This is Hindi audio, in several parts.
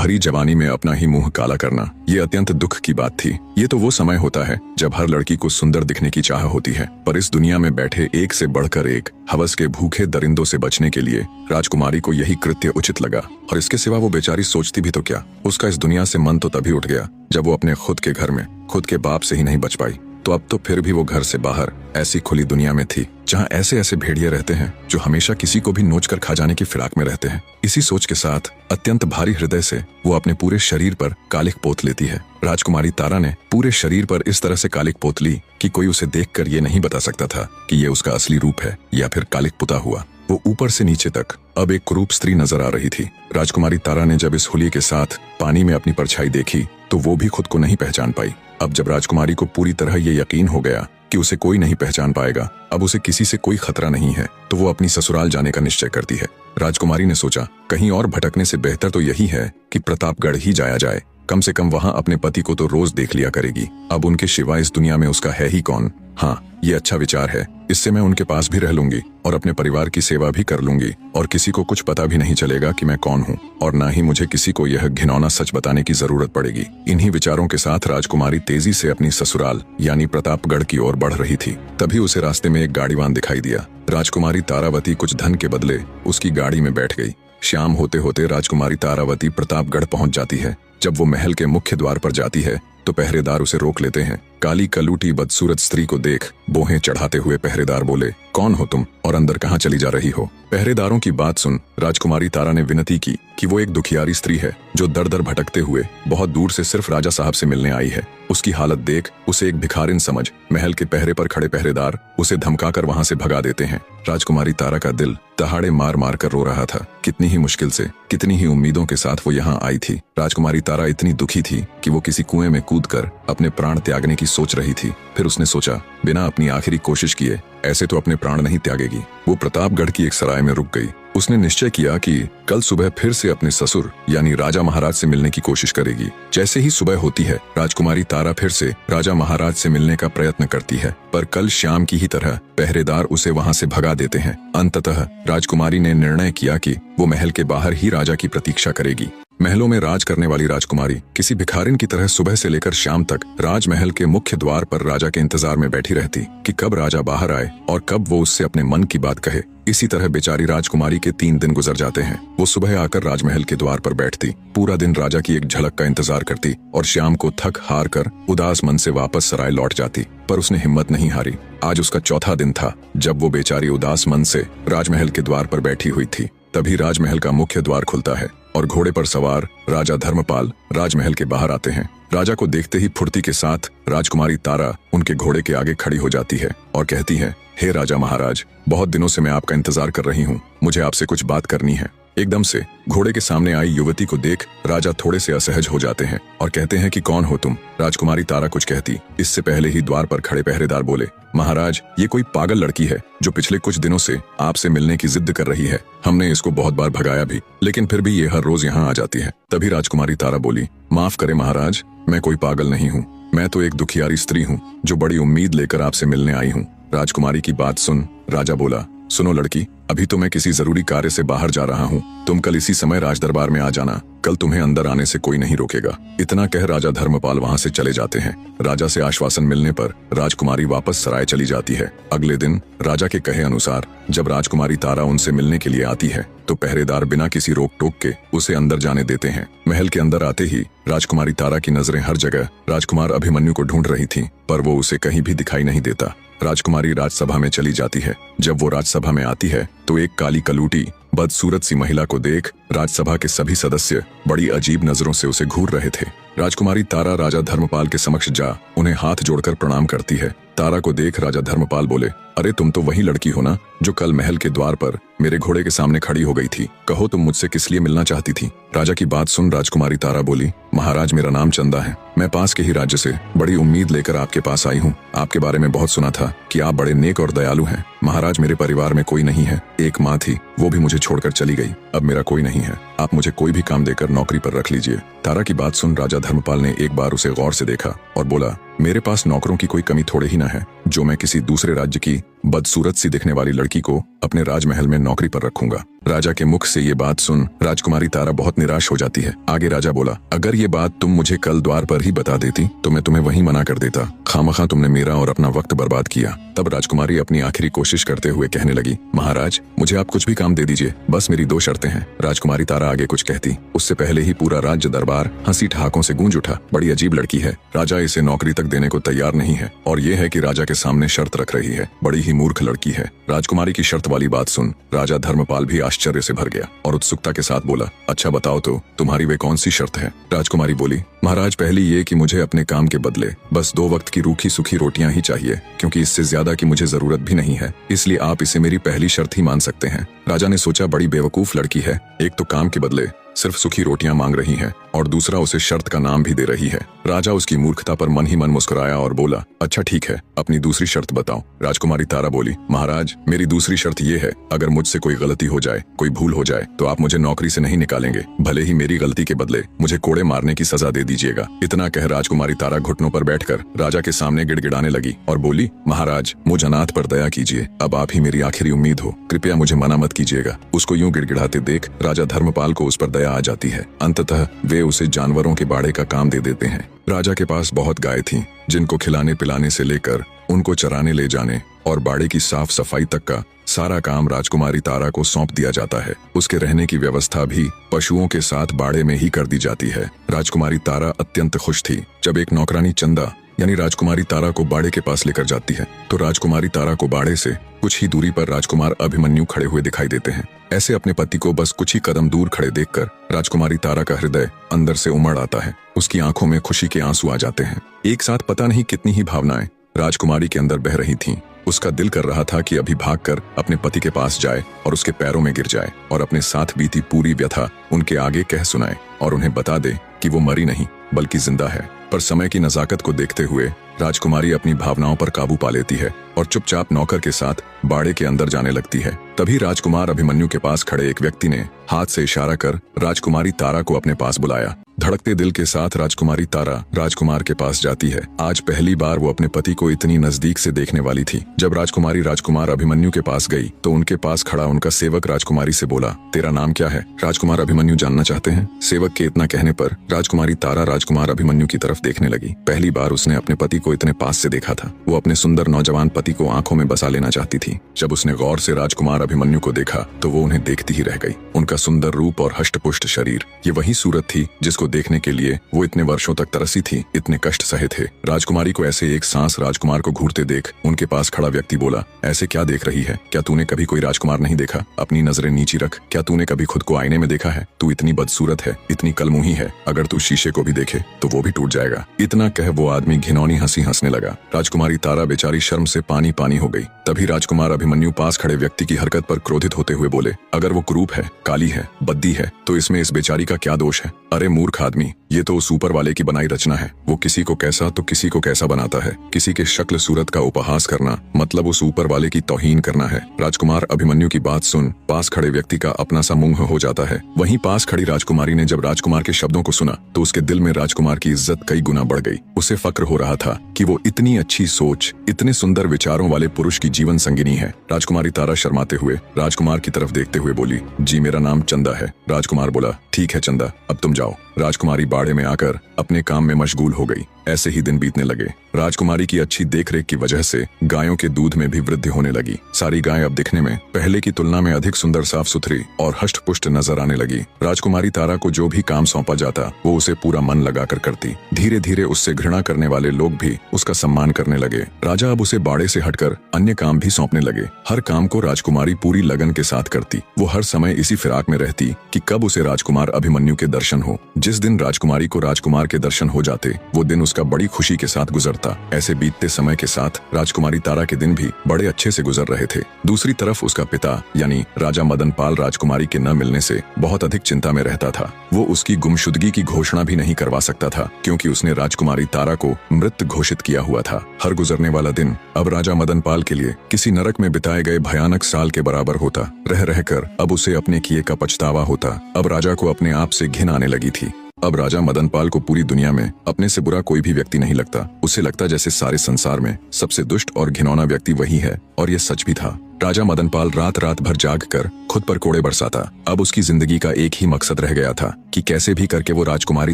भरी जवानी में अपना ही मुंह काला करना, ये अत्यंत दुख की बात थी। ये तो वो समय होता है जब हर लड़की को सुंदर दिखने की चाह होती है, पर इस दुनिया में बैठे एक से बढ़कर एक हवस के भूखे दरिंदों से बचने के लिए राजकुमारी को यही कृत्य उचित लगा। और इसके सिवा वो बेचारी सोचती भी तो क्या। उसका इस दुनिया से मन तो तभी उठ गया जब वो अपने खुद के घर में खुद के बाप से ही नहीं बच पाई, तो अब तो फिर भी वो घर से बाहर ऐसी खुली दुनिया में थी जहां ऐसे ऐसे भेड़िए रहते हैं जो हमेशा किसी को भी नोच कर खा जाने की फिराक में रहते हैं। इसी सोच के साथ अत्यंत भारी हृदय से वो अपने पूरे शरीर पर कालिक पोत लेती है। राजकुमारी तारा ने पूरे शरीर पर इस तरह से कालिक पोत ली कि कोई उसे देखकर ये नहीं बता सकता था कि ये उसका असली रूप है या फिर कालिक पुता हुआ। वो ऊपर से नीचे तक अब एक कुरूप स्त्री नजर आ रही थी। राजकुमारी तारा ने जब इस हुलिये के साथ पानी में अपनी परछाई देखी तो वो भी खुद को नहीं पहचान पाई। अब जब राजकुमारी को पूरी तरह ये यकीन हो गया कि उसे कोई नहीं पहचान पाएगा, अब उसे किसी से कोई खतरा नहीं है, तो वो अपनी ससुराल जाने का निश्चय करती है। राजकुमारी ने सोचा कहीं और भटकने से बेहतर तो यही है कि प्रतापगढ़ ही जाया जाए। कम से कम वहां अपने पति को तो रोज देख लिया करेगी। अब उनके सिवा इस दुनिया में उसका है ही कौन। हाँ, ये अच्छा विचार है। इससे मैं उनके पास भी रह लूंगी और अपने परिवार की सेवा भी कर लूंगी और किसी को कुछ पता भी नहीं चलेगा कि मैं कौन हूँ, और ना ही मुझे किसी को यह घिनौना सच बताने की जरूरत पड़ेगी। इन्हीं विचारों के साथ राजकुमारी तेजी से अपनी ससुराल यानी प्रतापगढ़ की ओर बढ़ रही थी। तभी उसे रास्ते में एक गाड़ीवान दिखाई दिया। राजकुमारी तारावती कुछ धन के बदले उसकी गाड़ी में बैठ गई। शाम होते होते राजकुमारी तारावती प्रतापगढ़ पहुंच जाती है। जब वो महल के मुख्य द्वार पर जाती है तो पहरेदार उसे रोक लेते हैं। काली कलूटी बदसूरत स्त्री को देख बोहें चढ़ाते हुए पहरेदार बोले, कौन हो तुम और अंदर कहाँ चली जा रही हो। पहरेदारों की बात सुन राजकुमारी तारा ने विनती की कि वो एक दुखियारी स्त्री है जो दर दर भटकते हुए बहुत दूर से सिर्फ राजा साहब से मिलने आई है। उसकी हालत देख उसे एक भिखारिन समझ महल के पहरे पर खड़े पहरेदार उसे धमकाकर वहां से भगा देते हैं। राजकुमारी तारा का दिल दहाड़े मार मार कर रो रहा था। कितनी ही मुश्किल से, कितनी ही उम्मीदों के साथ वो यहाँ आई थी। राजकुमारी तारा इतनी दुखी थी कि वो किसी कुएं में कूदकर अपने प्राण त्यागने की सोच रही थी। फिर उसने सोचा बिना अपनी आखिरी कोशिश किए ऐसे तो अपने प्राण नहीं त्यागेगी। वो प्रतापगढ़ की एक सराय में रुक गई। उसने निश्चय किया कि कल सुबह फिर से अपने ससुर यानी राजा महाराज से मिलने की कोशिश करेगी। जैसे ही सुबह होती है राजकुमारी तारा फिर से राजा महाराज से मिलने का प्रयत्न करती है, पर कल शाम की ही तरह पहरेदार उसे वहां से भगा देते हैं। अंततः राजकुमारी ने निर्णय किया कि वो महल के बाहर ही राजा की प्रतीक्षा करेगी। महलों में राज करने वाली राजकुमारी किसी भिखारिन की तरह सुबह से लेकर शाम तक राजमहल के मुख्य द्वार पर राजा के इंतजार में बैठी रहती कि कब राजा बाहर आए और कब वो उससे अपने मन की बात कहे। इसी तरह बेचारी राजकुमारी के 3 दिन गुजर जाते हैं। वो सुबह आकर राजमहल के द्वार पर बैठती, पूरा दिन राजा की एक झलक का इंतजार करती और शाम को थक हार कर उदास मन से वापस सराय लौट जाती। पर उसने हिम्मत नहीं हारी। आज उसका चौथा दिन था जब वो बेचारी उदास मन से राजमहल के द्वार पर बैठी हुई थी। तभी राजमहल का मुख्य द्वार खुलता है और घोड़े पर सवार राजा धर्मपाल राजमहल के बाहर आते हैं। राजा को देखते ही फुर्ती के साथ राजकुमारी तारा उनके घोड़े के आगे खड़ी हो जाती है और कहती है, हे राजा महाराज, बहुत दिनों से मैं आपका इंतजार कर रही हूँ। मुझे आपसे कुछ बात करनी है। एकदम से घोड़े के सामने आई युवती को देख राजा थोड़े से असहज हो जाते हैं और कहते हैं कि कौन हो तुम। राजकुमारी तारा कुछ कहती, इससे पहले ही द्वार पर खड़े पहरेदार बोले, महाराज, ये कोई पागल लड़की है जो पिछले कुछ दिनों से आपसे मिलने की जिद कर रही है। हमने इसको बहुत बार भगाया भी, लेकिन फिर भी ये हर रोज यहाँ आ जाती है। तभी राजकुमारी तारा बोली, माफ करे महाराज, मैं कोई पागल नहीं हूँ। मैं तो एक दुखियारी स्त्री हूँ जो बड़ी उम्मीद लेकर आपसे मिलने आई हूँ। राजकुमारी की बात सुन राजा बोला, सुनो लड़की, अभी तो मैं किसी जरूरी कार्य से बाहर जा रहा हूँ। तुम कल इसी समय राजदरबार में आ जाना। कल तुम्हें अंदर आने से कोई नहीं रोकेगा। इतना कह राजा धर्मपाल वहां से चले जाते हैं। राजा से आश्वासन मिलने पर राजकुमारी वापस सराय चली जाती है। अगले दिन राजा के कहे अनुसार जब राजकुमारी तारा उनसे मिलने के लिए आती है तो पहरेदार बिना किसी रोक टोक के उसे अंदर जाने देते हैं। महल के अंदर आते ही राजकुमारी तारा की नजरें हर जगह राजकुमार अभिमन्यु को ढूंढ रही थीं, पर वो उसे कहीं भी दिखाई नहीं देता। राजकुमारी राजसभा में चली जाती है। जब वो राजसभा में आती है तो एक काली कलूटी बदसूरत सी महिला को देख राजसभा के सभी सदस्य बड़ी अजीब नजरों से उसे घूर रहे थे। राजकुमारी तारा राजा धर्मपाल के समक्ष जा उन्हें हाथ जोड़कर प्रणाम करती है। तारा को देख राजा धर्मपाल बोले, अरे तुम तो वही लड़की हो ना जो कल महल के द्वार पर मेरे घोड़े के सामने खड़ी हो गई थी। कहो तुम मुझसे किस लिए मिलना चाहती थी। राजा की बात सुन राजकुमारी तारा बोली, महाराज, मेरा नाम चंदा है। मैं पास के ही राज्य से बड़ी उम्मीद लेकर आपके पास आई हूँ। आपके बारे में बहुत सुना था कि आप बड़े नेक और दयालु हैं। महाराज मेरे परिवार में कोई नहीं है, एक माँ थी, वो भी मुझे छोड़कर चली गई। अब मेरा कोई नहीं है, आप मुझे कोई भी काम देकर नौकरी पर रख लीजिए। तारा की बात सुन राजा धर्मपाल ने एक बार उसे गौर से देखा और बोला, मेरे पास नौकरों की कोई कमी थोड़े ही ना है, जो मैं किसी दूसरे राज्य की बदसूरत सी दिखने वाली लड़की को अपने राजमहल में नौकरी पर रखूंगा। राजा के मुख से ये बात सुन राजकुमारी तारा बहुत निराश हो जाती है। आगे राजा बोला, अगर ये बात तुम मुझे कल द्वार पर ही बता देती तो मैं तुम्हें वहीं मना कर देता। खामखा तुमने मेरा और अपना वक्त बर्बाद किया। तब राजकुमारी अपनी आखिरी कोशिश करते हुए कहने लगी, महाराज मुझे आप कुछ भी काम दे दीजिए, बस मेरी 2 शर्तें हैं। राजकुमारी तारा आगे कुछ कहती, उससे पहले ही पूरा राज्य दरबार हंसी ठहाकों से गूंज उठा। बड़ी अजीब लड़की है, राजा इसे नौकरी तक देने को तैयार नहीं है, और ये है कि राजा के सामने शर्त रख रही है। बड़ी ही मूर्ख लड़की है। राजकुमारी की शर्त वाली बात सुन राजा धर्मपाल भी आश्चर्य से भर गया और उत्सुकता के साथ बोला, अच्छा बताओ तो तुम्हारी वे कौन सी शर्त है? राजकुमारी बोली, महाराज पहली ये कि मुझे अपने काम के बदले बस 2 वक्त की रूखी सूखी रोटियां ही चाहिए, क्योंकि इससे ज्यादा की मुझे जरूरत भी नहीं है, इसलिए आप इसे मेरी पहली शर्त ही मान सकते हैं। राजा ने सोचा, बड़ी बेवकूफ लड़की है, एक तो काम के बदले सिर्फ सूखी रोटियां मांग रही है और दूसरा उसे शर्त का नाम भी दे रही है। राजा उसकी मूर्खता पर मन ही मन मुस्कुराया और बोला, अच्छा ठीक है, अपनी दूसरी शर्त बताओ। राजकुमारी तारा बोली, महाराज मेरी दूसरी शर्त ये है, अगर मुझसे कोई गलती हो जाए, कोई भूल हो जाए, तो आप मुझे नौकरी से नहीं निकालेंगे, भले ही मेरी गलती के बदले मुझे कोड़े मारने की सजा दे दीजिएगा। इतना कह राजकुमारी तारा घुटनों पर बैठकर राजा के सामने गिड़गिड़ाने लगी और बोली, महाराज मुझ अनाथ पर दया कीजिए, अब आप ही मेरी आखिरी उम्मीद हो, कृपया मुझे मना मत कीजिएगा। उसको यूं गिड़गिड़ाते देख राजा धर्मपाल को उस पर दया आ जाती है। अंततः वे उसे जानवरों के बाड़े का काम दे देते हैं। राजा के पास बहुत गाय थीं, जिनको खिलाने पिलाने से लेकर उनको चराने ले जाने और बाड़े की साफ सफाई तक का सारा काम राजकुमारी तारा को सौंप दिया जाता है। उसके रहने की व्यवस्था भी पशुओं के साथ बाड़े में ही कर दी जाती है। राजकुमारी तारा अत्यंत खुश थी। जब एक नौकरानी चंदा यानी राजकुमारी तारा को बाड़े के पास लेकर जाती है तो राजकुमारी तारा को बाड़े से कुछ ही दूरी पर राजकुमार अभिमन्यु खड़े हुए दिखाई देते हैं। ऐसे अपने पति को बस कुछ ही कदम दूर खड़े देखकर राजकुमारी तारा का हृदय अंदर से उमड़ आता है। उसकी आंखों में खुशी के आंसू आ जाते हैं। एक साथ पता नहीं कितनी ही भावनाएं राजकुमारी के अंदर बह रही थीं। उसका दिल कर रहा था कि अभी भागकर अपने पति के पास जाए और उसके पैरों में गिर जाए और अपने साथ बीती पूरी व्यथा उनके आगे कह सुनाए और उन्हें बता दे कि वो मरी नहीं बल्कि जिंदा है। पर समय की नजाकत को देखते हुए राजकुमारी अपनी भावनाओं पर काबू पा लेती है और चुपचाप नौकर के साथ बाड़े के अंदर जाने लगती है। तभी राजकुमार अभिमन्यु के पास खड़े एक व्यक्ति ने हाथ से इशारा कर राजकुमारी तारा को अपने पास बुलाया। धड़कते दिल के साथ राजकुमारी तारा राजकुमार के पास जाती है। आज पहली बार वो अपने पति को इतनी नजदीक से देखने वाली थी। जब राजकुमारी राजकुमार अभिमन्यु के पास गई तो उनके पास खड़ा उनका सेवक राजकुमारी से बोला, तेरा नाम क्या है? राजकुमार अभिमन्यु जानना चाहते हैं। सेवक के इतना कहने पर राजकुमारी तारा राजकुमार अभिमन्यु की तरफ देखने लगी। पहली बार उसने अपने पति को इतने पास से देखा था। वो अपने सुंदर नौजवान पति को आंखों में बसा लेना चाहती थी। जब उसने गौर से राजकुमार अभिमन्यु को देखा तो वो उन्हें देखती ही रह गई। उनका सुंदर रूप और हष्टपुष्ट शरीर, ये वही सूरत थी जिसको देखने के लिए वो इतने वर्षों तक तरसी थी, इतने कष्ट सहे थे। राजकुमारी को ऐसे एक सांस राजकुमार को घूरते देख उनके पास खड़ा व्यक्ति बोला, ऐसे क्या देख रही है? क्या तूने कभी कोई राजकुमार नहीं देखा? अपनी नजरें नीची रख। क्या तूने कभी खुद को आईने में देखा है? तू इतनी बदसूरत है, इतनी कलमुही है, अगर तू शीशे को भी देखे तो वो भी टूट जाएगा। इतना कह वो आदमी घिनौनी हंसी हंसने लगा। राजकुमारी तारा बेचारी शर्म से पानी पानी हो गई। तभी राजकुमार अभिमन्यु पास खड़े व्यक्ति की हरकत पर क्रोधित होते हुए बोले, अगर वो कुरूप है, काली है, बद्दी है, तो इसमें इस बेचारी का क्या दोष है? अरे मूर्ख आदमी, ये तो उस ऊपर वाले की बनाई रचना है। वो किसी को कैसा तो किसी को कैसा बनाता है। किसी के शक्ल सूरत का उपहास करना मतलब उस ऊपर वाले की तौहीन करना है। राजकुमार अभिमन्यु की बात सुन पास खड़े व्यक्ति का अपना सा मुंह हो जाता है। वहीं पास खड़ी राजकुमारी ने जब राजकुमार के शब्दों को सुना तो उसके दिल में राजकुमार की इज्जत कई गुना बढ़ गई। उसे फक्र हो रहा था कि वो इतनी अच्छी सोच, इतने सुंदर विचारों वाले पुरुष की जीवन संगिनी है। राजकुमारी तारा शर्माते हुए राजकुमार की तरफ देखते हुए बोली, जी मेरा नाम चंदा है। राजकुमार बोला, ठीक है चंदा, अब तुम जाओ। राजकुमारी बाड़े में आकर अपने काम में मशगूल हो गई। ऐसे ही दिन बीतने लगे। राजकुमारी की अच्छी देखरेख की वजह से गायों के दूध में भी वृद्धि होने लगी। सारी गायें अब दिखने में पहले की तुलना में अधिक सुंदर, साफ सुथरी और हष्ट-पुष्ट नजर आने लगी। राजकुमारी तारा को जो भी काम सौंपा जाता वो उसे पूरा मन लगाकर करती। धीरे धीरे उससे घृणा करने वाले लोग भी उसका सम्मान करने लगे। राजा अब उसे बाड़े से हटकर अन्य काम भी सौंपने लगे। हर काम को राजकुमारी पूरी लगन के साथ करती। वो हर समय इसी फिराक में रहती कि कब उसे राजकुमार अभिमन्यु के दर्शन हो। जिस दिन राजकुमारी को राजकुमार के दर्शन हो जाते वो दिन उसके उसका बड़ी खुशी के साथ गुजरता। ऐसे बीतते समय के साथ राजकुमारी तारा के दिन भी बड़े अच्छे से गुजर रहे थे। दूसरी तरफ उसका पिता यानी राजा मदन पाल राजकुमारी के न मिलने से बहुत अधिक चिंता में रहता था। वो उसकी गुमशुदगी की घोषणा भी नहीं करवा सकता था, क्योंकि उसने राजकुमारी तारा को मृत घोषित किया हुआ था। हर गुजरने वाला दिन अब राजा मदन पाल के लिए किसी नरक में बिताए गए भयानक साल के बराबर होता। रह रहकर अब उसे अपने किए का पछतावा होता। अब राजा को अपने आप से घिन आने लगी थी। अब राजा मदन पाल को पूरी दुनिया में अपने से बुरा कोई भी व्यक्ति नहीं लगता। उसे लगता जैसे सारे संसार में सबसे दुष्ट और घिनौना व्यक्ति वही है, और ये सच भी था। राजा मदन पाल रात रात भर जाग कर खुद पर कोड़े बरसाता। अब उसकी जिंदगी का एक ही मकसद रह गया था कि कैसे भी करके वो राजकुमारी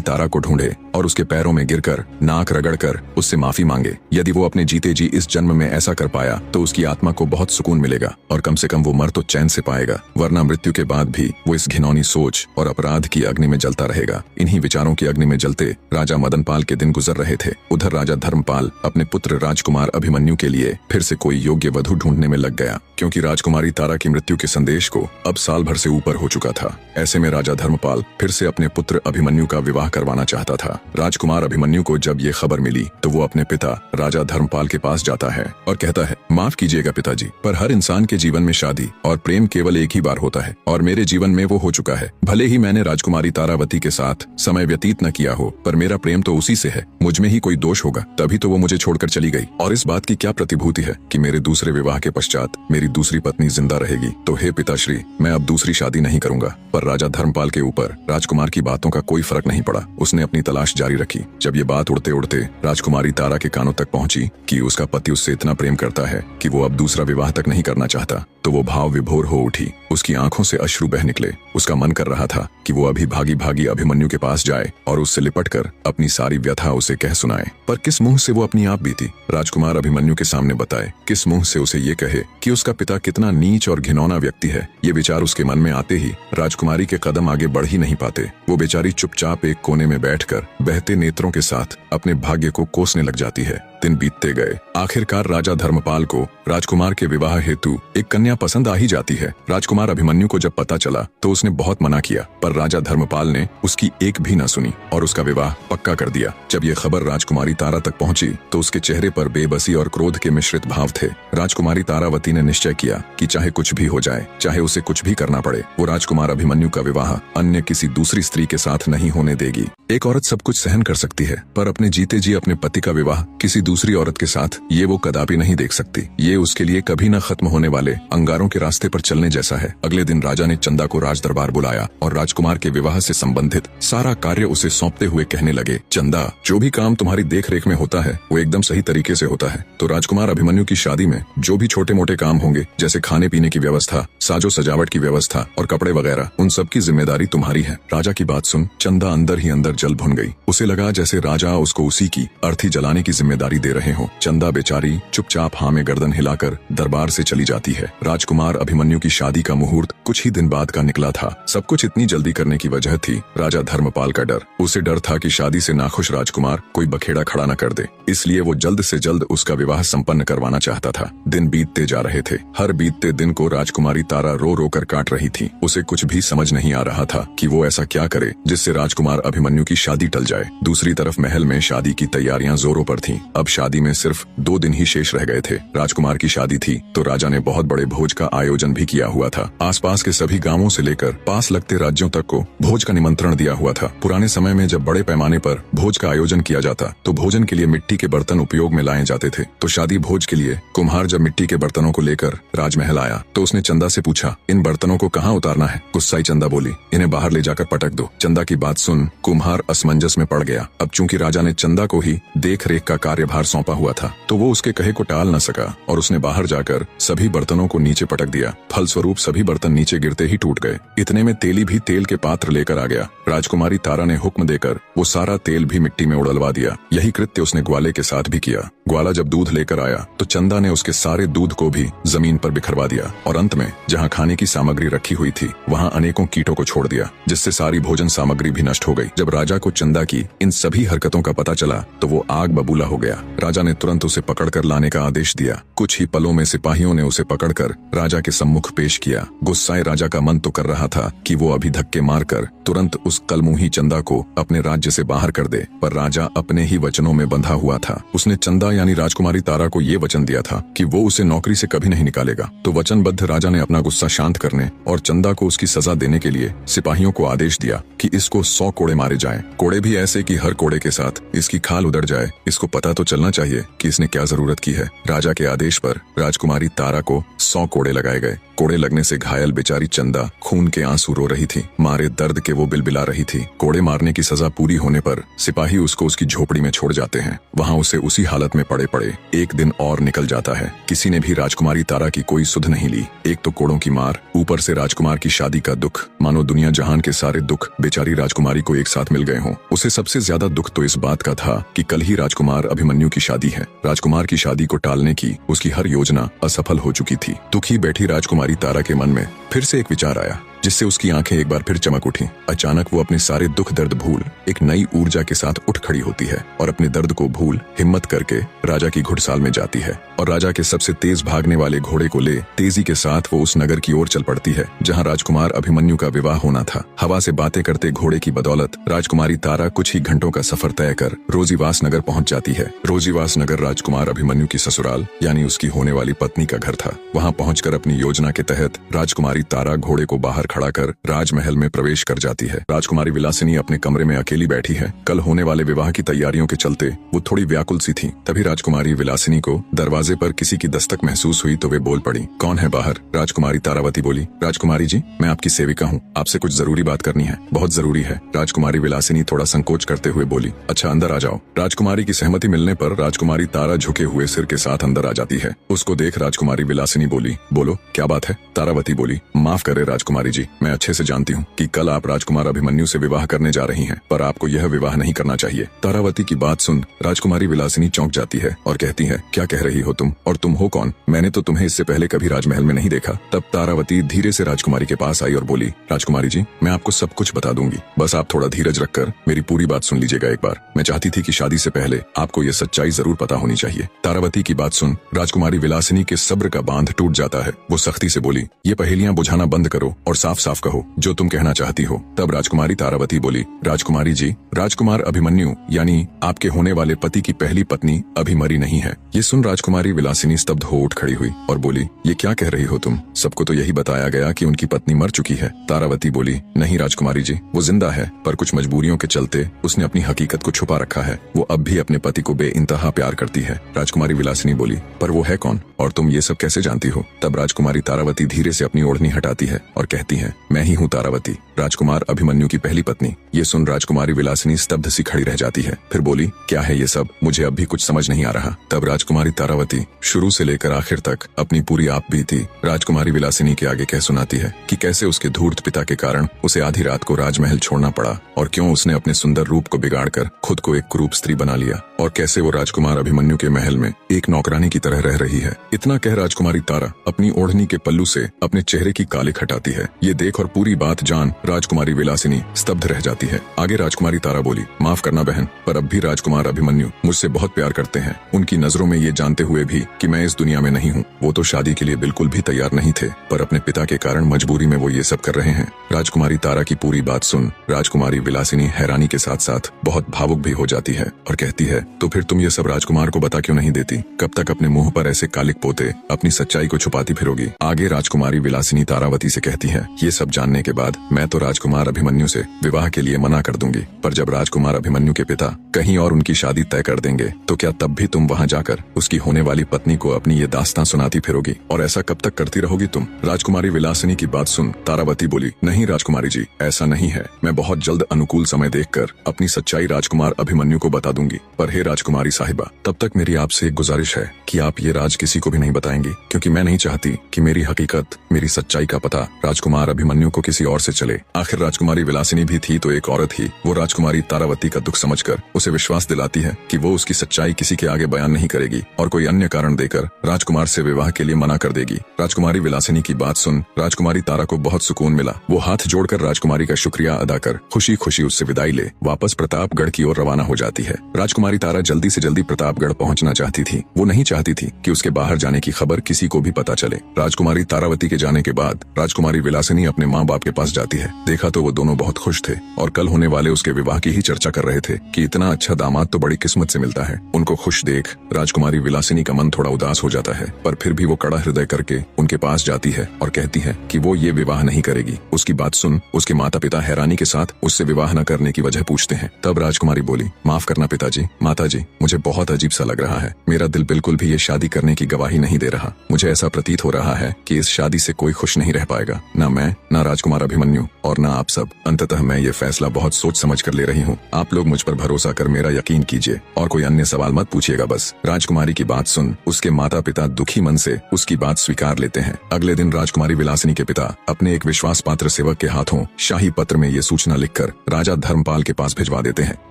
तारा को ढूंढे और उसके पैरों में गिरकर नाक रगड़कर उससे माफी मांगे। यदि वो अपने जीते जी इस जन्म में ऐसा कर पाया तो उसकी आत्मा को बहुत सुकून मिलेगा और कम से कम वो मर तो चैन से पाएगा, वरना मृत्यु के बाद भी वो इस घिनौनी सोच और अपराध की अग्नि में जलता रहेगा। इन्हीं विचारों की अग्नि में जलते राजा मदन पाल के दिन गुजर रहे थे। उधर राजा धर्मपाल अपने पुत्र राजकुमार अभिमन्यु के लिए फिर से कोई योग्य वधू ढूंढने में लग गया, क्योंकि राजकुमारी तारा की मृत्यु के संदेश को अब साल भर से ऊपर हो चुका था। ऐसे में राजा धर्मपाल फिर से अपने पुत्र अभिमन्यु का विवाह करवाना चाहता था। राजकुमार अभिमन्यु को जब ये खबर मिली तो वो अपने पिता राजा धर्मपाल के पास जाता है और कहता है, माफ कीजिएगा पिताजी, पर हर इंसान के जीवन में शादी और प्रेम केवल एक ही बार होता है और मेरे जीवन में वो हो चुका है। भले ही मैंने राजकुमारी तारावती के साथ समय व्यतीत न किया हो, पर मेरा प्रेम तो उसी से है। मुझ में ही कोई दोष होगा, तभी तो वो मुझे छोड़कर चली गई। और इस बात की क्या प्रतिभूति है कि मेरे दूसरे विवाह के पश्चात मेरी दूसरी पत्नी जिंदा रहेगी। तो हे पिताश्री, मैं अब दूसरी शादी नहीं करूंगा। पर राजा धर्मपाल के ऊपर राजकुमार की बातों का कोई फर्क नहीं पड़ा। उसने अपनी तलाश जारी रखी। जब ये बात उड़ते उड़ते राजकुमारी तारा के कानों तक पहुंची कि उसका पति उससे इतना प्रेम करता है कि वो अब दूसरा विवाह तक नहीं करना चाहता, तो वो भाव विभोर हो उठी। उसकी आंखों से अश्रु बह निकले। उसका मन कर रहा था कि वो अभी भागी भागी अभिमन्यु के पास जाए और उससे लिपटकर अपनी सारी व्यथा उसे कह सुनाए। पर किस मुंह से वो अपनी आप बीती राजकुमार अभिमन्यु के सामने बताए? किस मुंह से उसे ये कहे कि उसका पिता कितना नीच और घिनौना व्यक्ति है? ये विचार उसके मन में आते ही राजकुमारी के कदम आगे बढ़ ही नहीं पाते। वो बेचारी चुपचाप एक कोने में बैठकर बहते नेत्रों के साथ अपने भाग्य को कोसने लग जाती है। दिन बीतते गए। आखिरकार राजा धर्मपाल को राजकुमार के विवाह हेतु एक कन्या पसंद आ ही जाती है। राजकुमार अभिमन्यु को जब पता चला तो उसने बहुत मना किया, पर राजा धर्मपाल ने उसकी एक भी न सुनी और उसका विवाह पक्का कर दिया। जब ये खबर राजकुमारी तारा तक पहुंची तो उसके चेहरे पर बेबसी और क्रोध के मिश्रित भाव थे। राजकुमारी तारावती ने निश्चय किया कि चाहे कुछ भी हो जाए, चाहे उसे कुछ भी करना पड़े, वो राजकुमार अभिमन्यु का विवाह अन्य किसी दूसरी स्त्री के साथ नहीं होने देगी। एक औरत सब कुछ सहन कर सकती है, पर अपने जीते जी अपने पति का विवाह किसी दूसरी औरत के साथ ये वो कदापि नहीं देख सकती। ये उसके लिए कभी न खत्म होने वाले अंगारों के रास्ते पर चलने जैसा है। अगले दिन राजा ने चंदा को राज दरबार बुलाया और राजकुमार के विवाह से संबंधित सारा कार्य उसे सौंपते हुए कहने लगे, चंदा, जो भी काम तुम्हारी देख रेख में होता है वो एकदम सही तरीके से होता है। तो राजकुमार अभिमन्यु की शादी में जो भी छोटे मोटे काम होंगे, जैसे खाने पीने की व्यवस्था, साजो सजावट की व्यवस्था और कपड़े वगैरह, उन सब की जिम्मेदारी तुम्हारी है। राजा की बात सुन चंदा अंदर ही अंदर जल भुन गई। उसे लगा जैसे राजा उसको उसी की अर्थी जलाने की जिम्मेदारी दे रहे हो। चंदा बेचारी चुपचाप हाँ में गर्दन हिलाकर दरबार से चली जाती है। राजकुमार अभिमन्यु की शादी का मुहूर्त कुछ ही दिन बाद का निकला था। सब कुछ इतनी जल्दी करने की वजह थी राजा धर्मपाल का डर। उसे डर था कि शादी से नाखुश राजकुमार कोई बखेड़ा खड़ा न कर दे, इसलिए वो जल्द से जल्द उसका विवाह संपन्न करवाना चाहता था। दिन बीतते जा रहे थे। हर बीतते दिन को राजकुमारी तारा रो रो कर काट रही थी। उसे कुछ भी समझ नहीं आ रहा था कि वो ऐसा क्या करे जिससे राजकुमार अभिमन्यु की शादी टल जाए। दूसरी तरफ महल में शादी की तैयारियां जोरों पर थीं। अब शादी में सिर्फ 2 दिन ही शेष रह गए थे। राजकुमार की शादी थी तो राजा ने बहुत बड़े भोज का आयोजन भी किया हुआ था। आसपास के सभी गांवों से लेकर पास लगते राज्यों तक को भोज का निमंत्रण दिया हुआ था। पुराने समय में जब बड़े पैमाने पर भोज का आयोजन किया जाता तो भोजन के लिए मिट्टी के बर्तन उपयोग में लाए जाते थे। तो शादी भोज के लिए कुम्हार जब मिट्टी के बर्तनों को लेकर राजमहल आया तो उसने चंदा से पूछा, इन बर्तनों को कहाँ उतारना है? गुस्साई चंदा बोली, इन्हें बाहर ले जाकर पटक दो। चंदा की बात सुन कुम्हार असमंजस में पड़ गया। अब चूंकि राजा ने चंदा को ही देख रेख का कार्यभार सौंपा हुआ था तो वो उसके कहे को टाल न सका और उसने बाहर जाकर सभी बर्तनों को नीचे पटक दिया। फलस्वरूप सभी बर्तन नीचे गिरते ही टूट गए। इतने में तेली भी तेल के पात्र लेकर आ गया। राजकुमारी तारा ने हुक्म देकर वो सारा तेल भी मिट्टी में उड़लवा दिया। यही कृत्य उसने ग्वाले के साथ भी किया। ग्वाला जब दूध लेकर आया तो चंदा ने उसके सारे दूध को भी जमीन पर बिखरवा दिया और अंत में जहाँ खाने की सामग्री रखी हुई थी वहाँ अनेकों कीटों को छोड़ दिया, जिससे सारी भोजन सामग्री भी नष्ट हो गई। जब राजा को चंदा की इन सभी हरकतों का पता चला तो वो आग बबूला हो गया। राजा ने तुरंत उसे पकड़कर लाने का आदेश दिया। कुछ ही पलों में सिपाहियों ने उसे पकड़कर राजा के सम्मुख पेश किया। गुस्साए राजा का मन तो कर रहा था कि वो अभी धक्के मारकर तुरंत उस कलमुही चंदा को अपने राज्य से बाहर कर दे, पर राजा अपने ही वचनों में बंधा हुआ था। उसने चंदा यानी राजकुमारी तारा को ये वचन दिया था कि वो उसे नौकरी से कभी नहीं निकालेगा। तो वचनबद्ध राजा ने अपना गुस्सा शांत करने और चंदा को उसकी सजा देने के लिए सिपाहियों को आदेश दिया कि इसको 100 कोड़े मारे जाएं। कोड़े भी ऐसे कि हर कोड़े के साथ इसकी खाल उधड़ जाए। इसको पता तो चलना चाहिए कि इसने क्या जरूरत की है। राजा के आदेश पर राजकुमारी तारा को 100 कोड़े लगाए गए। कोड़े लगने से घायल बेचारी चंदा खून के आंसू रो रही थी। मारे दर्द के वो बिलबिला रही थी। कोड़े मारने की सजा पूरी होने पर सिपाही उसको उसकी झोपड़ी में छोड़ जाते हैं। वहाँ उसे उसी हालत में पड़े पड़े एक दिन और निकल जाता है। किसी ने भी राजकुमारी तारा की कोई सुध नहीं ली। एक तो कोड़ों की मार, ऊपर से राजकुमार की शादी का दुख, मानो दुनिया जहान के सारे दुख बेचारी राजकुमारी को एक साथ मिल गए हों। उसे सबसे ज्यादा दुख तो इस बात का था कि कल ही राजकुमार अभिमन्यु की शादी है। राजकुमार की शादी को टालने की उसकी हर योजना असफल हो चुकी थी। दुखी बैठी राजकुमारी तारा के मन में फिर से एक विचार आया, जिससे उसकी आंखें एक बार फिर चमक उठी। अचानक वो अपने सारे दुख दर्द भूल एक नई ऊर्जा के साथ उठ खड़ी होती है और अपने दर्द को भूल हिम्मत करके राजा की घुड़साल में जाती है और राजा के सबसे तेज भागने वाले घोड़े को ले तेजी के साथ वो उस नगर की ओर चल पड़ती है जहाँ राजकुमार अभिमन्यु का विवाह होना था। हवा से बातें करते घोड़े की बदौलत राजकुमारी तारा कुछ ही घंटों का सफर तय कर रोजीवास नगर पहुंच जाती है। रोजीवास नगर राजकुमार अभिमन्यु की ससुराल यानी उसकी होने वाली पत्नी का घर था। वहाँ पहुंचकर अपनी योजना के तहत राजकुमारी तारा घोड़े को बाहर खड़ा कर राजमहल में प्रवेश कर जाती है। राजकुमारी विलासिनी अपने कमरे में अकेली बैठी है। कल होने वाले विवाह की तैयारियों के चलते वो थोड़ी व्याकुल सी थी। तभी राजकुमारी विलासिनी को दरवाजे पर किसी की दस्तक महसूस हुई तो वे बोल पड़ी, कौन है बाहर? राजकुमारी तारावती बोली, राजकुमारी जी, मैं आपकी सेविका हूँ, आपसे कुछ जरूरी बात करनी है, बहुत जरूरी है। राजकुमारी विलासिनी थोड़ा संकोच करते हुए बोली, अच्छा अंदर आ जाओ। राजकुमारी की सहमति मिलने पर राजकुमारी तारा झुके हुए सिर के साथ अंदर आ जाती है। उसको देख राजकुमारी विलासिनी बोली, बोलो क्या बात है? तारावती बोली, माफ करे राजकुमारी जी, मैं अच्छे से जानती हूँ कि कल आप राजकुमार अभिमन्यु से विवाह करने जा रही हैं, पर आपको यह विवाह नहीं करना चाहिए। तारावती की बात सुन राजकुमारी विलासिनी चौंक जाती है और कहती है, क्या कह रही हो तुम, और तुम हो कौन? मैंने तो तुम्हें इससे पहले कभी राजमहल में नहीं देखा। तब तारावती धीरे से राजकुमारी के पास आई और बोली, राजकुमारी जी, मैं आपको सब कुछ बता दूंगी, बस आप थोड़ा धीरज रखकर मेरी पूरी बात सुन लीजिएगा एक बार। मैं चाहती थी कि शादी से पहले आपको ये सच्चाई जरूर पता होनी चाहिए। तारावती की बात सुन राजकुमारी विलासिनी के सब्र का बांध टूट जाता है। वो सख्ती से बोली, ये पहेलियां बुझाना बंद करो और साफ साफ कहो जो तुम कहना चाहती हो। तब राजकुमारी तारावती बोली, राजकुमारी जी, राजकुमार अभिमन्यु यानी आपके होने वाले पति की पहली पत्नी अभी मरी नहीं है। ये सुन राजकुमारी विलासिनी स्तब्ध हो उठ खड़ी हुई और बोली, ये क्या कह रही हो तुम? सबको तो यही बताया गया कि उनकी पत्नी मर चुकी है। तारावती बोली, नहीं राजकुमारी जी, वो जिंदा है, पर कुछ मजबूरियों के चलते उसने अपनी हकीकत को छुपा रखा है। वो अब भी अपने पति को बेइंतहा प्यार करती है। राजकुमारी विलासिनी बोली, पर वो है कौन और तुम ये सब कैसे जानती हो? तब राजकुमारी तारावती धीरे से अपनी ओढ़नी हटाती है और कहती है, मैं ही हूँ तारावती, राजकुमार अभिमन्यु की पहली पत्नी। ये सुन राजकुमारी विलासिनी स्तब्ध सी खड़ी रह जाती है। फिर बोली, क्या है ये सब? मुझे अब भी कुछ समझ नहीं आ रहा। तब राजकुमारी तारावती शुरू से लेकर आखिर तक अपनी पूरी आप बीती राजकुमारी विलासिनी के आगे कह सुनाती है कि कैसे उसके धूर्त पिता के कारण उसे आधी रात को राजमहल छोड़ना पड़ा और क्यों उसने अपने सुंदर रूप को बिगाड़कर खुद को एक कुरूप स्त्री बना लिया और कैसे वो राजकुमार अभिमन्यु के महल में एक नौकरानी की तरह रह रही है। इतना कह राजकुमारी तारा अपनी ओढ़नी के पल्लू से अपने चेहरे की कालिक हटाती है। ये देख और पूरी बात जान राजकुमारी विलासिनी स्तब्ध रह जाती है। आगे राजकुमारी तारा बोली, माफ करना बहन, पर अब भी राजकुमार अभिमन्यु मुझसे बहुत प्यार करते हैं। उनकी नजरों में ये जानते हुए भी कि मैं इस दुनिया में नहीं हूँ, वो तो शादी के लिए बिल्कुल भी तैयार नहीं थे, पर अपने पिता के कारण मजबूरी में वो ये सब कर रहे हैं। राजकुमारी तारा की पूरी बात सुन राजकुमारी विलासिनी हैरानी के साथ साथ बहुत भावुक भी हो जाती है और कहती है, तो फिर तुम ये सब राजकुमार को बता क्यों नहीं देती? कब तक अपने मुंह पर ऐसे कालिक पोते अपनी सच्चाई को छुपाती फिरोगी? आगे राजकुमारी विलासिनी तारावती से कहती है, ये सब जानने के बाद मैं तो राजकुमार अभिमन्यु से विवाह के लिए मना कर दूंगी, पर जब राजकुमार अभिमन्यु के पिता कहीं और उनकी शादी तय कर देंगे तो क्या तब भी तुम वहाँ जाकर उसकी होने वाली पत्नी को अपनी ये दास्तां सुनाती फिरोगी? और ऐसा कब तक करती रहोगी तुम? राजकुमारी विलासिनी की बात सुन तारावती बोली, नहीं राजकुमारी जी, ऐसा नहीं है। मैं बहुत जल्द अनुकूल समय देखकर अपनी सच्चाई राजकुमार अभिमन्यु को बता दूंगी, पर हे राजकुमारी साहिबा, तब तक मेरी आपसे एक गुजारिश है कि आप ये राज किसी को भी नहीं बताएंगी, क्योंकि मैं नहीं चाहती कि मेरी हकीकत, मेरी सच्चाई का पता राजकुमार राजकुमार अभिमन्यु को किसी और से चले। आखिर राजकुमारी विलासिनी भी थी तो एक औरत ही। वो राजकुमारी तारावती का दुख समझकर उसे विश्वास दिलाती है कि वो उसकी सच्चाई किसी के आगे बयान नहीं करेगी और कोई अन्य कारण देकर राजकुमार से विवाह के लिए मना कर देगी। राजकुमारी विलासिनी की बात सुन राजकुमारी तारा को बहुत सुकून मिला। वो हाथ जोड़कर राजकुमारी का शुक्रिया अदा कर खुशी खुशी उससे विदाई ले वापस प्रतापगढ़ की ओर रवाना हो जाती है। राजकुमारी तारा जल्दी से जल्दी प्रतापगढ़ पहुंचना चाहती थी। वो नहीं चाहती थी कि उसके बाहर जाने की खबर किसी को भी पता चले। राजकुमारी तारावती के जाने के बाद राजकुमारी विलासिनी अपने माँ बाप के पास जाती है। देखा तो वो दोनों बहुत खुश थे और कल होने वाले उसके विवाह की ही चर्चा कर रहे थे कि इतना अच्छा दामाद तो बड़ी किस्मत से मिलता है। उनको खुश देख राजकुमारी विलासिनी का मन थोड़ा उदास हो जाता है, पर फिर भी वो कड़ा हृदय करके उनके पास जाती है और कहती है कि वो ये विवाह नहीं करेगी। उसकी बात सुन उसके माता पिता हैरानी के साथ उससे विवाह न करने की वजह पूछते हैं। तब राजकुमारी बोली, माफ करना पिताजी, माताजी, मुझे बहुत अजीब सा लग रहा है। मेरा दिल बिल्कुल भी ये शादी करने की गवाही नहीं दे रहा। मुझे ऐसा प्रतीत हो रहा है कि इस शादी से कोई खुश नहीं रह पाएगा, ना मैं, ना राजकुमार अभिमन्यु और ना आप सब। अंततः मैं ये फैसला बहुत सोच समझ कर ले रही हूँ। आप लोग मुझ पर भरोसा कर मेरा यकीन कीजिए और कोई अन्य सवाल मत पूछिएगा बस। राजकुमारी की बात सुन उसके माता पिता दुखी मन से उसकी बात स्वीकार लेते हैं। अगले दिन राजकुमारी विलासिनी के पिता अपने एक विश्वास पात्र सेवक के हाथों शाही पत्र में ये सूचना लिखकर राजा धर्मपाल के पास भिजवा देते हैं।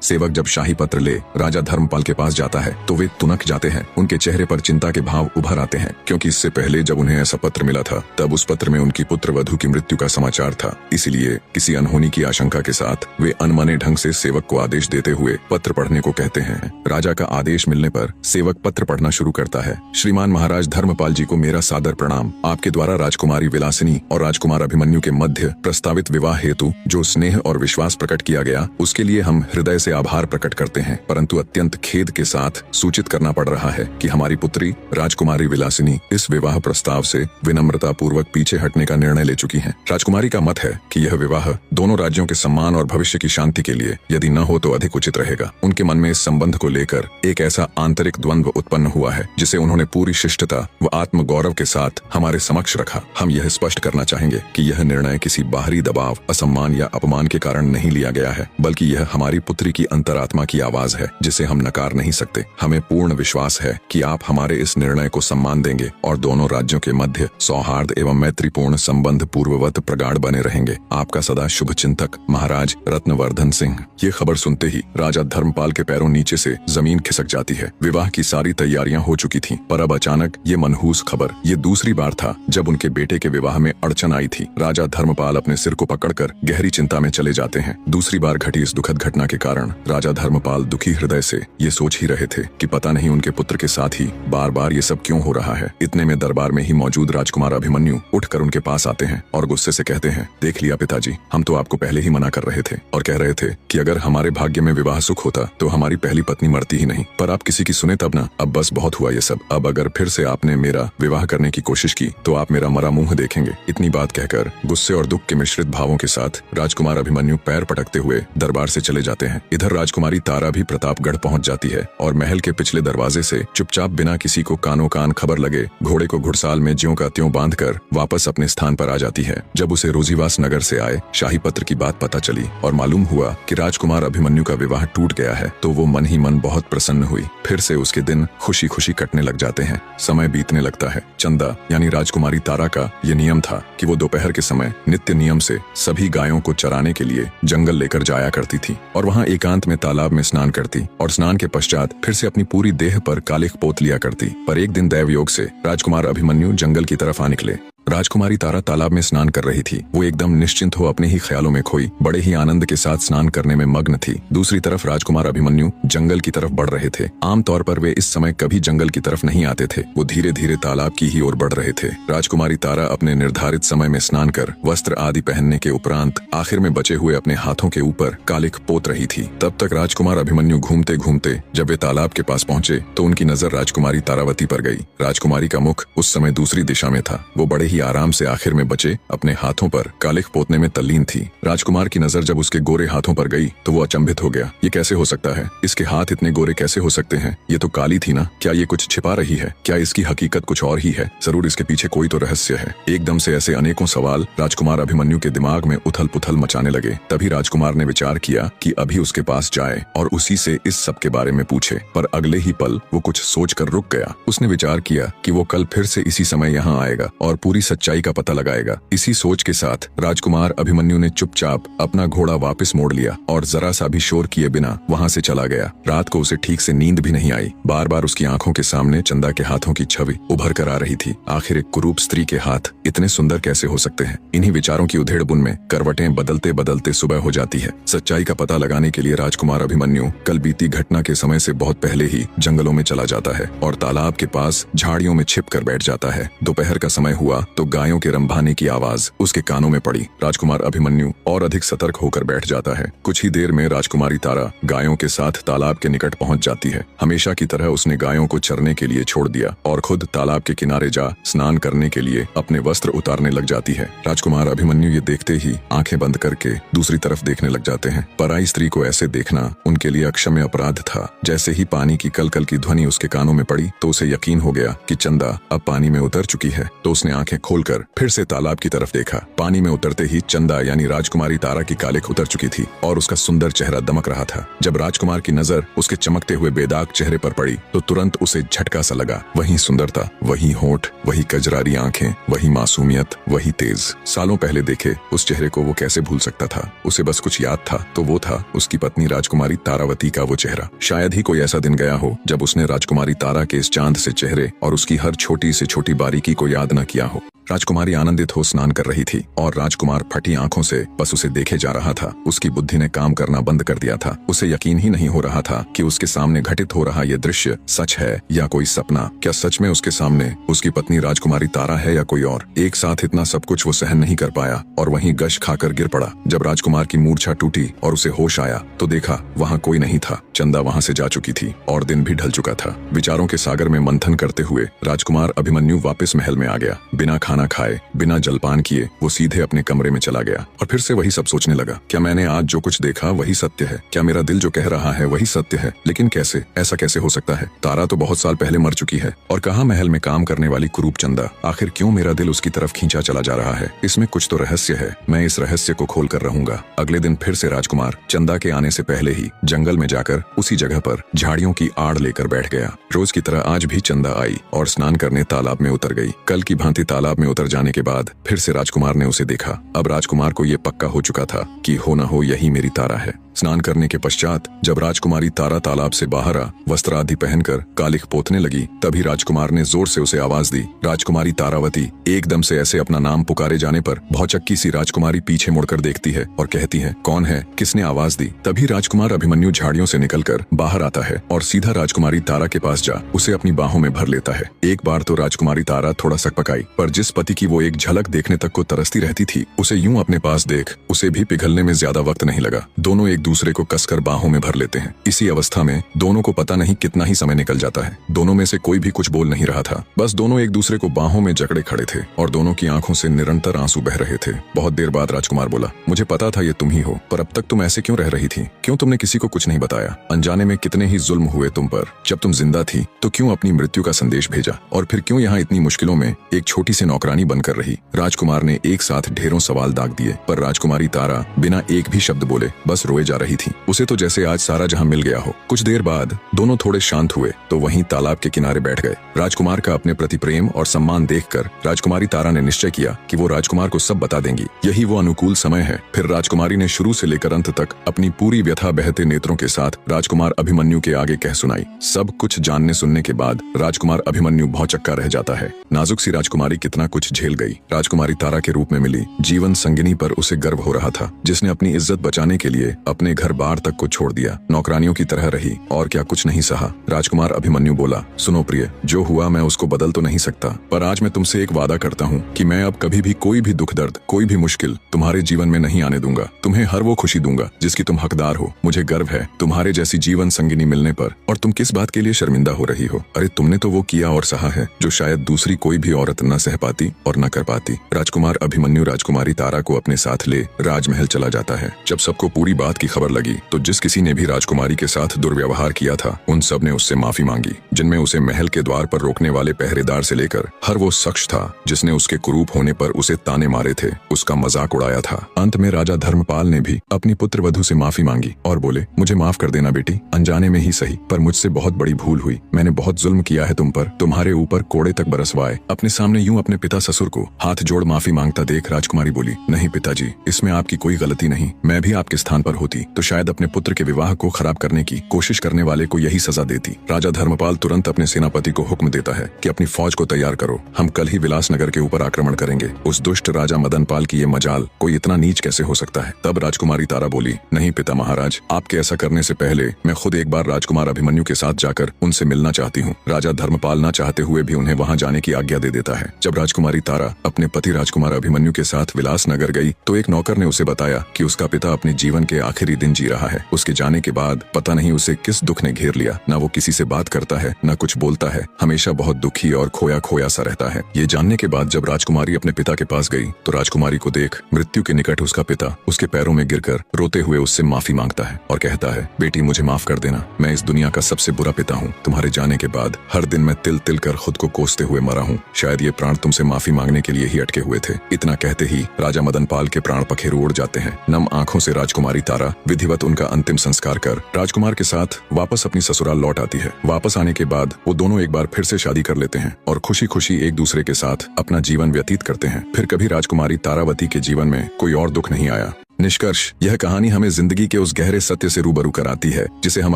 सेवक जब शाही पत्र ले राजा धर्मपाल के पास जाता है तो वे तुनक जाते हैं। उनके चेहरे पर चिंता के भाव उभर आते हैं, क्योंकि इससे पहले जब उन्हें ऐसा पत्र मिला था तब उस पत्र में उनकी पुत्र वधू की मृत्यु का समाचार था। इसलिए किसी अनहोनी की आशंका के साथ वे अनमने ढंग से सेवक को आदेश देते हुए पत्र पढ़ने को कहते हैं। राजा का आदेश मिलने पर सेवक पत्र पढ़ना शुरू करता है। श्रीमान महाराज धर्मपाल जी को मेरा सादर प्रणाम। आपके द्वारा राजकुमारी विलासिनी और राजकुमार अभिमन्यु के मध्य प्रस्तावित विवाह हेतु जो स्नेह और विश्वास प्रकट किया गया उसके लिए हम हृदय से आभार प्रकट करते हैं, परंतु अत्यंत खेद के साथ सूचित करना पड़ रहा है कि हमारी पुत्री राजकुमारी विलासिनी इस विवाह प्रस्ताव से विनम्रता पूर्वक पीछे हटने का निर्णय ले चुकी हैं। राजकुमारी का मत है कि यह विवाह दोनों राज्यों के सम्मान और भविष्य की शांति के लिए यदि न हो तो अधिक उचित रहेगा। उनके मन में इस संबंध को लेकर एक ऐसा आंतरिक द्वंद्व उत्पन्न हुआ है जिसे उन्होंने पूरी शिष्टता व आत्म गौरव के साथ हमारे समक्ष रखा। हम यह स्पष्ट करना चाहेंगे कि यह निर्णय किसी बाहरी दबाव, असम्मान या अपमान के कारण नहीं लिया गया है, बल्कि यह हमारी पुत्री की अंतरात्मा की आवाज है जिसे हम नकार नहीं सकते। हमें पूर्ण विश्वास है कि आप हमारे इस निर्णय को सम्मान देंगे और दोनों राज्यों के मध्य सौहार्द एवं मैत्रीपूर्ण संबंध पूर्ववत प्रगाढ़ बने रहेंगे। आपका सदा शुभ चिंतक महाराज रत्नवर्धन सिंह। ये खबर सुनते ही राजा धर्मपाल के पैरों नीचे से जमीन खिसक जाती है। विवाह की सारी तैयारियां हो चुकी थीं, पर अब अचानक ये मनहूस खबर। ये दूसरी बार था जब उनके बेटे के विवाह में अड़चन आई थी। राजा धर्मपाल अपने सिर को पकड़कर गहरी चिंता में चले जाते हैं। दूसरी बार घटी इस दुखद घटना के कारण राजा धर्मपाल दुखी हृदय से ये सोच ही रहे थे कि पता नहीं उनके पुत्र के साथ ही बार बार ये सब क्यों हो रहा है। इतने में दरबार में ही मौजूद राजकुमार अभिमन्यु उठकर उनके पास आते हैं और गुस्से से कहते हैं, देख लिया पिताजी, हम तो आपको पहले ही मना कर रहे थे और कह रहे थे कि अगर हमारे भाग्य में विवाह सुख होता तो हमारी पहली पत्नी मरती ही नहीं, पर आप किसी की सुने तब ना। अब बस बहुत हुआ ये सब। अब अगर फिर से आपने मेरा विवाह करने की कोशिश की तो आप मेरा मरा मुंह देखेंगे। इतनी बात कहकर गुस्से और दुख के मिश्रित भावों के साथ राजकुमार अभिमन्यु पैर पटकते हुए दरबार से चले जाते हैं। इधर राजकुमारी तारा भी प्रतापगढ़ पहुंच जाती है और महल के पिछले दरवाजे से चुपचाप बिना किसी को कानों कान खबर लगे घोड़े को घुड़साल में ज्यों का त्यों बांधकर वापस अपने स्थान पर आ जाती है। जब उसे रोजीवास नगर से आए शाही पत्र की बात पता चली और मालूम हुआ कि राजकुमार अभिमन्यु का विवाह टूट गया है तो वो मन ही मन बहुत प्रसन्न हुई। फिर से उसके दिन खुशी खुशी कटने लग जाते हैं। समय बीतने लगता है। चंदा यानी राजकुमारी तारा का ये नियम था कि वो दोपहर के समय नित्य नियम से सभी गायों को चराने के लिए जंगल लेकर जाया करती थी और वहाँ एकांत में तालाब में स्नान करती और स्नान के पश्चात फिर से अपनी पूरी देह पर कालिख पोत लिया करती। पर एक दिन दैव योग से राजकुमार अभिमन्यु जंगल की तरफ आ निकले। राजकुमारी तारा तालाब में स्नान कर रही थी। वो एकदम निश्चिंत हो अपने ही ख्यालों में खोई बड़े ही आनंद के साथ स्नान करने में मग्न थी। दूसरी तरफ राजकुमार अभिमन्यु जंगल की तरफ बढ़ रहे थे। आमतौर पर वे इस समय कभी जंगल की तरफ नहीं आते थे। वो धीरे धीरे तालाब की ही ओर बढ़ रहे थे। राजकुमारी तारा अपने निर्धारित समय में स्नान कर वस्त्र आदि पहनने के उपरांत आखिर में बचे हुए अपने हाथों के ऊपर कालिख पोत रही थी। तब तक राजकुमार अभिमन्यु घूमते घूमते जब वे तालाब के पास पहुंचे तो उनकी नजर राजकुमारी तारावती पर गई। राजकुमारी का मुख उस समय दूसरी दिशा में था। वो बड़े ही आराम से आखिर में बचे अपने हाथों पर कालिख पोतने में तल्लीन थी। राजकुमार की नजर जब उसके गोरे हाथों पर गई तो वो अचंभित हो गया। ये कैसे हो सकता है? इसके हाथ इतने गोरे कैसे हो सकते हैं? ये तो काली थी ना। क्या ये कुछ छिपा रही है? क्या इसकी हकीकत कुछ और ही है? जरूर इसके पीछे कोई तो रहस्य है। एकदम से ऐसे अनेकों सवाल राजकुमार अभिमन्यु के दिमाग में उथल पुथल मचाने लगे। तभी राजकुमार ने विचार किया कि अभी उसके पास जाए और उसी से इस सब के बारे में पूछे। पर अगले ही पल वो कुछ सोच कर रुक गया। उसने विचार किया कि वो कल फिर से इसी समय यहाँ आएगा और पूरी सच्चाई का पता लगाएगा। इसी सोच के साथ राजकुमार अभिमन्यु ने चुपचाप अपना घोड़ा वापस मोड़ लिया और जरा सा भी शोर किए बिना वहां से चला गया। रात को उसे ठीक से नींद भी नहीं आई। बार बार उसकी आंखों के सामने चंदा के हाथों की छवि उभर कर आ रही थी। आखिर एक कुरूप स्त्री के हाथ इतने सुंदर कैसे हो सकते हैं? इन्हीं विचारों की उधेड़-बुन में करवटें बदलते बदलते सुबह हो जाती है। सच्चाई का पता लगाने के लिए राजकुमार अभिमन्यु कल बीती घटना के समय से बहुत पहले ही जंगलों में चला जाता है और तालाब के पास झाड़ियों में छिप कर बैठ जाता है। दोपहर का समय हुआ तो गायों के रंभाने की आवाज उसके कानों में पड़ी। राजकुमार अभिमन्यु और अधिक सतर्क होकर बैठ जाता है। कुछ ही देर में राजकुमारी तारा गायों के साथ तालाब के निकट पहुंच जाती है। हमेशा की तरह उसने गायों को चरने के लिए छोड़ दिया और खुद तालाब के किनारे जा स्नान करने के लिए अपने वस्त्र उतारने लग जाती है। राजकुमार अभिमन्यु ये देखते ही आंखें बंद करके दूसरी तरफ देखने लग जाते हैं। पराई स्त्री को ऐसे देखना उनके लिए अक्षम्य अपराध था। जैसे ही पानी की कलकल की ध्वनि उसके कानों में पड़ी तो उसे यकीन हो गया कि चंदा अब पानी में उतर चुकी है। तो उसने आंखें खोलकर फिर से तालाब की तरफ देखा। पानी में उतरते ही चंदा यानी राजकुमारी तारा की कालिख उतर चुकी थी और उसका सुंदर चेहरा दमक रहा था। जब राजकुमार की नजर उसके चमकते हुए बेदाग चेहरे पर पड़ी तो तुरंत उसे झटका सा लगा। वही सुंदरता, वही होंठ, वही कजरारी आंखें, वही मासूमियत, वही तेज। सालों पहले देखे उस चेहरे को वो कैसे भूल सकता था? उसे बस कुछ याद था तो वो था उसकी पत्नी राजकुमारी तारावती का वो चेहरा। शायद ही कोई ऐसा दिन गया हो जब उसने राजकुमारी तारा के इस चांद से चेहरे और उसकी हर छोटी से छोटी बारीकी को याद न किया हो। राजकुमारी आनंदित हो स्नान कर रही थी और राजकुमार फटी आंखों से बस उसे देखे जा रहा था। उसकी बुद्धि ने काम करना बंद कर दिया था। उसे यकीन ही नहीं हो रहा था कि उसके सामने घटित हो रहा यह दृश्य सच है या कोई सपना। क्या सच में उसके सामने उसकी पत्नी राजकुमारी तारा है या कोई और? एक साथ इतना सब कुछ वो सहन नहीं कर पाया और वहीं गश खाकर गिर पड़ा। जब राजकुमार की मूर्छा टूटी और उसे होश आया तो देखा वहाँ कोई नहीं था। चंदा वहाँ से जा चुकी थी और दिन भी ढल चुका था। विचारों के सागर में मंथन करते हुए राजकुमार अभिमन्यु वापस महल में आ गया। बिना खाना खाए, बिना जलपान किए वो सीधे अपने कमरे में चला गया और फिर से वही सब सोचने लगा। क्या मैंने आज जो कुछ देखा वही सत्य है? क्या मेरा दिल जो कह रहा है वही सत्य है? लेकिन कैसे? ऐसा कैसे हो सकता है? तारा तो बहुत साल पहले मर चुकी है और कहाँ महल में काम करने वाली कुरूप चंदा? आखिर क्यों मेरा दिल उसकी तरफ खींचा चला जा रहा है? इसमें कुछ तो रहस्य है। मैं इस रहस्य को खोल कर रहूंगा। अगले दिन फिर से राजकुमार चंदा के आने से पहले ही जंगल में जाकर उसी जगह पर झाड़ियों की आड़ लेकर बैठ गया। रोज की तरह आज भी चंदा आई और स्नान करने तालाब में उतर गई। कल की भांति तालाब में उतर जाने के बाद फिर से राजकुमार ने उसे देखा। अब राजकुमार को ये पक्का हो चुका था कि हो न हो यही मेरी तारा है। स्नान करने के पश्चात जब राजकुमारी तारा तालाब से बाहर आ वस्त्र आदि पहनकर कालिख पोतने लगी तभी राजकुमार ने जोर से उसे आवाज दी, राजकुमारी तारावती। एकदम से ऐसे अपना नाम पुकारे जाने पर भौचक्की सी राजकुमारी पीछे मुड़कर देखती है और कहती है, कौन है? किसने आवाज दी? तभी राजकुमार अभिमन्यु झाड़ियों से निकलकर बाहर आता है और सीधा राजकुमारी तारा के पास जा उसे अपनी बाहों में भर लेता है। एक बार तो राजकुमारी तारा थोड़ा सकपकाई, पर जिस पति की वो एक झलक देखने तक को तरसती रहती थी उसे यूं अपने पास देख उसे भी पिघलने में ज्यादा वक्त नहीं लगा। दोनों एक दूसरे को कसकर बाहों में भर लेते हैं। इसी अवस्था में दोनों को पता नहीं कितना ही समय निकल जाता है। दोनों में से कोई भी कुछ बोल नहीं रहा था। बस दोनों एक दूसरे को बाहों में जकड़े खड़े थे और दोनों की आंखों से निरंतर आंसू बह रहे थे। बहुत देर बाद राजकुमार बोला, मुझे पता था ये तुम ही हो, पर अब तक तुम ऐसे क्यों रह रही थी? क्यों तुमने किसी को कुछ नहीं बताया? अनजाने में कितने ही जुल्म हुए तुम पर। जब तुम जिंदा थी तो क्यों अपनी मृत्यु का संदेश भेजा? और फिर क्यों यहाँ इतनी मुश्किलों में एक छोटी सी नौकरानी बनकर रही? राजकुमार ने एक साथ ढेरों सवाल दाग दिए, पर राजकुमारी तारा बिना एक भी शब्द बोले बस रोए जा रही थी। उसे तो जैसे आज सारा जहां मिल गया हो। कुछ देर बाद दोनों थोड़े शांत हुए तो वहीं तालाब के किनारे बैठ गए। राजकुमार का अपने प्रति प्रेम और सम्मान देखकर राजकुमारी तारा ने निश्चय किया कि वो राजकुमार को सब बता देंगी। यही वो अनुकूल समय है। फिर राजकुमारी ने शुरू से लेकर अंत तक अपनी पूरी व्यथा बहते नेत्रों के साथ राजकुमार अभिमन्यु के आगे कह सुनाई। सब कुछ जानने सुनने के बाद राजकुमार अभिमन्यु भौचक्का रह जाता है। नाजुक सी राजकुमारी कितना कुछ झेल गई। राजकुमारी तारा के रूप में मिली जीवन संगिनी पर उसे गर्व हो रहा था, जिसने अपनी इज्जत बचाने के लिए अपने घर बार तक को छोड़ दिया, नौकरानियों की तरह रही और क्या कुछ नहीं सहा। राजकुमार अभिमन्यु बोला, सुनो प्रिय, जो हुआ मैं उसको बदल तो नहीं सकता, पर आज मैं तुमसे एक वादा करता हूँ कि मैं अब कभी भी कोई भी दुख दर्द, कोई भी मुश्किल तुम्हारे जीवन में नहीं आने दूंगा। तुम्हें हर वो खुशी दूंगा जिसकी तुम हकदार हो। मुझे गर्व है तुम्हारे जैसी जीवन संगिनी मिलने पर। और तुम किस बात के लिए शर्मिंदा हो रही हो? अरे तुमने तो वो किया और सहा है जो शायद दूसरी कोई भी औरत न सह पाती और न कर पाती। राजकुमार अभिमन्यु राजकुमारी तारा को अपने साथ ले राजमहल चला जाता है। जब सबको पूरी बात की खबर लगी तो जिस किसी ने भी राजकुमारी के साथ दुर्व्यवहार किया था उन सब ने उससे माफी मांगी, जिनमें उसे महल के द्वार पर रोकने वाले पहरेदार से लेकर हर वो शख्स था जिसने उसके कुरूप होने पर उसे ताने मारे थे, उसका मजाक उड़ाया था। अंत में राजा धर्मपाल ने भी अपनी पुत्र वधू से माफी मांगी और बोले, मुझे माफ कर देना बेटी, अनजाने में ही सही, पर मुझसे बहुत बड़ी भूल हुई। मैंने बहुत जुल्म किया है तुम पर, तुम्हारे ऊपर कोड़े तक बरसवाए। अपने सामने यूं अपने पिता ससुर को हाथ जोड़ माफी मांगता देख राजकुमारी बोली, नहीं पिताजी, इसमें आपकी कोई गलती नहीं। मैं भी आपके स्थान पर होती तो शायद अपने पुत्र के विवाह को खराब करने की कोशिश करने वाले को यही सजा देती। राजा धर्मपाल तुरंत अपने सेनापति को हुक्म देता है कि अपनी फौज को तैयार करो, हम कल ही विलासनगर के ऊपर आक्रमण करेंगे। उस दुष्ट राजा मदनपाल की ये मजाल, कोई इतना नीच कैसे हो सकता है। तब राजकुमारी तारा बोली, नहीं पिता महाराज, आपके ऐसा करने से पहले मैं खुद एक बार राजकुमार अभिमन्यु के साथ जाकर उनसे मिलना चाहती हूँ। राजा धर्मपाल न चाहते हुए भी उन्हें वहाँ जाने की आज्ञा दे देता है। जब राजकुमारी तारा अपने पति राजकुमार अभिमन्यु के साथ विलासनगर गई तो एक नौकर ने उसे बताया कि उसका पिता अपने जीवन के आखिरी दिन जी रहा है। उसके जाने के बाद पता नहीं उसे किस दुख ने घेर लिया, न वो किसी से बात करता है न कुछ बोलता है, हमेशा बहुत दुखी और खोया खोया सा रहता है। ये जानने के बाद जब राजकुमारी अपने पिता के पास गई तो राजकुमारी को देख मृत्यु के निकट उसका पिता उसके पैरों में गिरकर रोते हुए उससे माफी मांगता है और कहता है, बेटी मुझे माफ कर देना, मैं इस दुनिया का सबसे बुरा पिता हूँ। तुम्हारे जाने के बाद हर दिन मैं तिल तिल कर खुद को कोसते हुए मरा हूँ, शायद ये प्राण तुमसे माफी मांगने के लिए ही अटके हुए थे। इतना कहते ही राजा मदनपाल के प्राण पखेरु उड़ जाते हैं। नम आंखों से राजकुमारी तारा विधिवत उनका अंतिम संस्कार कर राजकुमार के साथ वापस अपनी ससुराल लौट आती है। वापस आने के बाद वो दोनों एक बार फिर से शादी कर लेते हैं और खुशी खुशी एक दूसरे के साथ अपना जीवन व्यतीत करते हैं। फिर कभी राजकुमारी तारावती के जीवन में कोई और दुख नहीं आया। निष्कर्ष, यह कहानी हमें जिंदगी के उस गहरे सत्य से रूबरू कराती है जिसे हम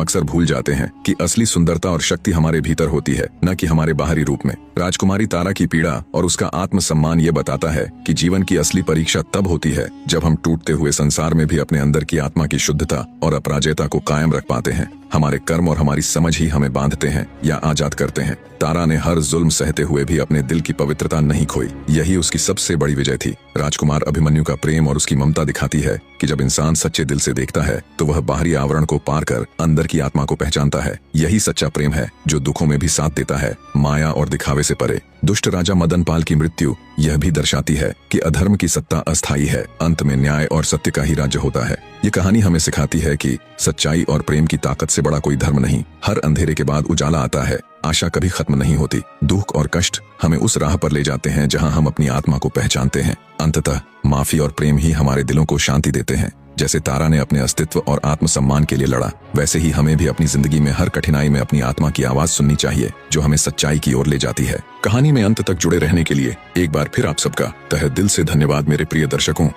अक्सर भूल जाते हैं कि असली सुंदरता और शक्ति हमारे भीतर होती है, न कि हमारे बाहरी रूप में। राजकुमारी तारा की पीड़ा और उसका आत्मसम्मान ये बताता है कि जीवन की असली परीक्षा तब होती है जब हम टूटते हुए संसार में भी अपने अंदर की आत्मा की शुद्धता और अपराजेयता को कायम रख पाते हैं। हमारे कर्म और हमारी समझ ही हमें बांधते हैं या आजाद करते हैं। तारा ने हर जुल्म सहते हुए भी अपने दिल की पवित्रता नहीं खोई, यही उसकी सबसे बड़ी विजय थी। राजकुमार अभिमन्यु का प्रेम और उसकी ममता दिखाती है कि जब इंसान सच्चे दिल से देखता है तो वह बाहरी आवरण को पार कर अंदर की आत्मा को पहचानता है। यही सच्चा प्रेम है जो दुखों में भी साथ देता है, माया और दिखावे से परे। दुष्ट राजा मदनपाल की मृत्यु यह भी दर्शाती है कि अधर्म की सत्ता अस्थायी है, अंत में न्याय और सत्य का ही राज्य होता है। ये कहानी हमें सिखाती है कि सच्चाई और प्रेम की ताकत से बड़ा कोई धर्म नहीं। हर अंधेरे के बाद उजाला आता है, आशा कभी खत्म नहीं होती। दुख और कष्ट हमें उस राह पर ले जाते हैं जहां हम अपनी आत्मा को पहचानते हैं। अंततः माफी और प्रेम ही हमारे दिलों को शांति देते हैं। जैसे तारा ने अपने अस्तित्व और आत्मसम्मान के लिए लड़ा, वैसे ही हमें भी अपनी जिंदगी में हर कठिनाई में अपनी आत्मा की आवाज सुननी चाहिए जो हमें सच्चाई की ओर ले जाती है। कहानी में अंत तक जुड़े रहने के लिए एक बार फिर आप सबका तहे दिल से धन्यवाद मेरे प्रिय दर्शकों।